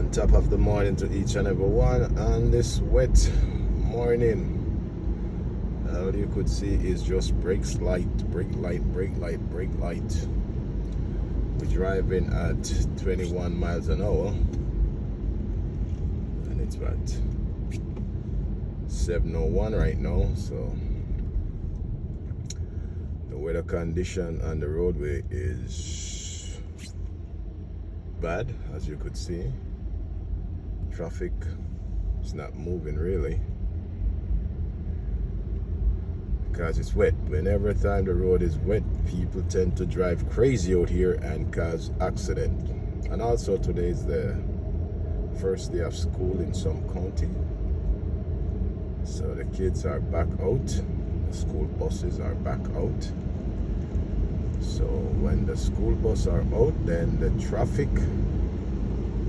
On top of the morning to each and every one on this wet morning. All you could see is just brakes light, brake light, brake light, brake light. We're driving at 21 miles an hour, and it's about 7:01 right now. So the weather condition on the roadway is bad, as you could see. Traffic is not moving really because it's wet. Whenever time the road is wet, people tend to drive crazy out here and cause accident. And also today is the first day of school in some county, so the kids are back out, the school buses are back out. So when the school buses are out, then the traffic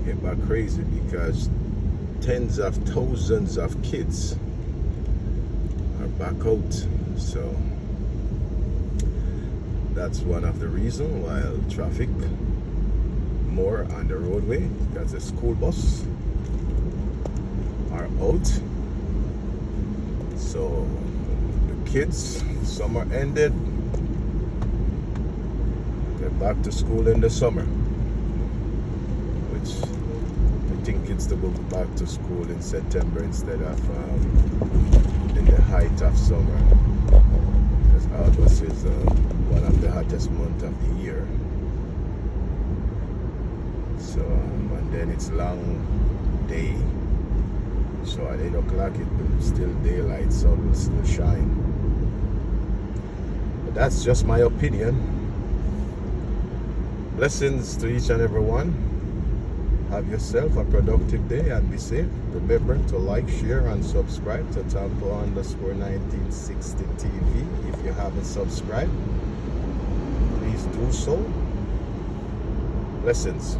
get back crazy because tens of thousands of kids are back out. So that's one of the reasons why traffic more on the roadway, because the school bus are out. So the kids, summer ended, get back to school in the summer, which I think kids to go back to school in September instead of in the height of summer, because August is one of the hottest months of the year. So and then it's long day, so at 8 o'clock it will still daylight, sun will still shine. But that's just my opinion. Blessings to each and every one. Have yourself a productive day and be safe. Remember to like, share, and subscribe to Tampo_1960 TV. If you haven't subscribed, please do so. Blessings.